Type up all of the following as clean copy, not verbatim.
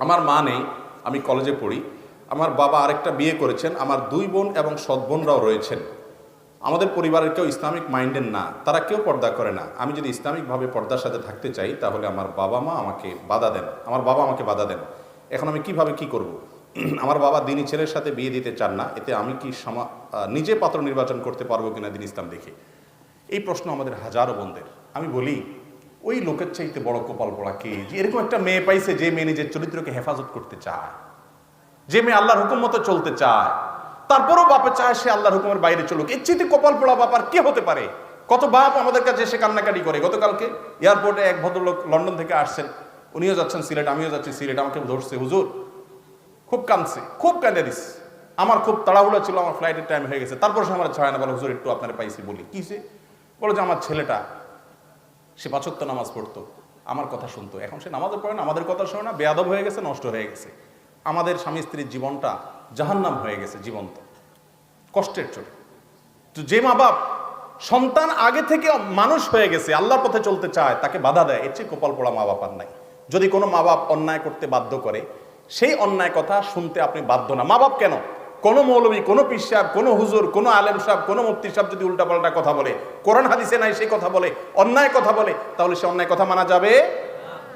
আমার মা নেই, আমি কলেজে পড়ি। আমার বাবা আরেকটা বিয়ে করেছেন, আমার 2 বোন এবং সৎ বোনরাও রয়েছেন। আমাদের পরিবারের কেউ ইসলামিক মাইন্ডের না, তারা কেউ পর্দা করে না। আমি যদি ইসলামিকভাবে পর্দার সাথে থাকতে চাই তাহলে আমার বাবা আমাকে বাধা দেন। এখন আমি কিভাবে কি করব? আমার বাবা দিনী ছেলের সাথে বিয়ে দিতে চান না, এতে আমি কি নিজে পাত্র নির্বাচন করতে পারবো কিনা দিন ইসলাম দেখে? এই প্রশ্ন আমাদের হাজারো বোনদের। আমি বলি, ওই লোকের চাইতে বড় কপাল পড়া কে যে এরকম একটা মেয়ে পাইছে, যে মেয়ে নিজের চরিত্রকে হেফাজত করতে চায়, যে মেয়ে আল্লাহর হুকুম মতো চলতে চায়, তারপরও বাপে চায় সে আল্লাহর হুকুমের বাইরে চলুক। এর চেয়ে কপাল পোড়া বাপ আর কে হতে পারে? কত বাপ আমাদের কাছে এসে কান্নাকাটি করে। গতকালকে এয়ারপোর্টে এক ভদ্রলোক লন্ডন থেকে আসছেন, উনিও যাচ্ছেন সিলেট, আমিও যাচ্ছি সিলেট। আমাকে ধরছে, হুজুর খুব কাঁদছে, খুব কাঁদে দিস। আমার খুব তাড়াহুড়া ছিল, আমার ফ্লাইটের টাইম হয়ে গেছে। তারপর সে আমার ছায় না, বলে হুজুর একটু আপনার পাইছি। বলি কিসে? বলে যে আমার ছেলেটা, সে 5 ওয়াক্ত নামাজ পড়তো, আমার কথা শুনতো, এখন সে নামাজও পড়ে না, আমাদের কথা শোনে না, বেয়াদব হয়ে গেছে, নষ্ট হয়ে গেছে। আমাদের স্বামী স্ত্রীর জীবনটা জাহান্নাম হয়ে গেছে, জীবন্ত কষ্টের চোটে। তো যে মা বাপ সন্তান আগে থেকে মানুষ হয়ে গেছে, আল্লাহর পথে চলতে চায়, তাকে বাধা দেয়, এর চেয়ে কপাল পোড়া মা বাপ আর নাই। যদি কোনো মা বাপ অন্যায় করতে বাধ্য করে, সেই অন্যায় কথা শুনতে আপনি বাধ্য না। মা বাপ কেন, কোনো মৌলবী, কোনো পীর সাহেব, কোনো হুজুর, কোনো আলেম সাহেব, কোনো মুফতি সাহেব যদি উল্টাপাল্টা কথা বলে, কোরআন হাদিসে নাই সেই কথা বলে, অন্যায় কথা বলে, তাহলে সে অন্যায় কথা মানা যাবে?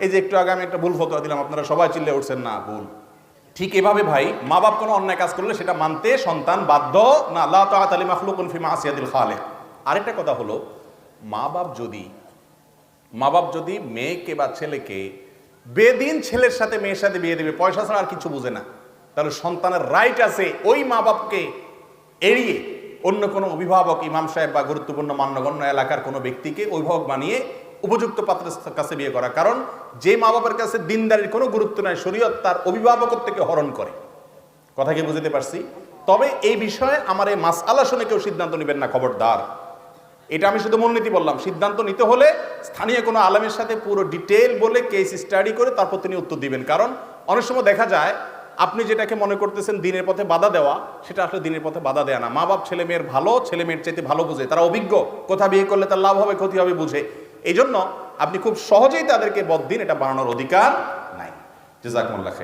এই যে একটু আগে আমি একটা ভুল ফতোয়া দিলাম, আপনারা সবাই চিল্লে উঠছেন না, ভুল। ঠিক এভাবে ভাই, মা বাপ কোনো অন্যায় কাজ করলে সেটা মানতে সন্তান বাধ্য না। লা তাআতা লি মাখলুকিন ফি মাসিয়াতিল খালিক। আরেকটা কথা হলো, মা বাপ যদি মেয়েকে বা ছেলেকে বেদিন ছেলের সাথে মেয়ের সাথে বিয়ে দেবে, পয়সা ছাড়া আর কিছু বুঝে না, তাহলে সন্তানের রাইট আছে ওই মা বাপকে এড়িয়ে অন্য কোনো অভিভাবক, ইমাম সাহেব বা গুরুত্বপূর্ণ মান্যগণ্য এলাকার কোনো ব্যক্তিকে অভিভাবক বানিয়ে উপযুক্ত পাত্রের কাছে বিয়ে করা। কারণ যে মা বাবার কাছে দিনদারির কোনো গুরুত্ব নাই, শরীয়ত তার অভিভাবকত্ব থেকে হরণ করে। কথা কি বুঝতে পারছি? তবে এই বিষয়ে আমার এই মাসআলা শুনে কেউ সিদ্ধান্ত নেবেন না, খবরদার। এটা আমি শুধু মূলনীতি বললাম। সিদ্ধান্ত নিতে হলে স্থানীয় কোনো আলেমের সাথে পুরো ডিটেল বলে কেস স্টাডি করে তারপর তিনি উত্তর দিবেন। কারণ অনেক সময় দেখা যায় আপনি যেটাকে মনে করতেছেন দিনের পথে বাধা দেওয়া, সেটা আসলে দিনের পথে বাধা দেয়া না। মা বাপ ছেলে মেয়ের ভালো, ছেলে মেয়ের চাইতে ভালো বুঝে, তারা অভিজ্ঞ, কোথা বিয়ে করলে তার লাভ হবে ক্ষতি হবে বুঝে। এই জন্য আপনি খুব সহজেই তাদেরকে বদ্দিন এটা বানানোর অধিকার নাই। জাযাকুমুল্লাহ খাইর।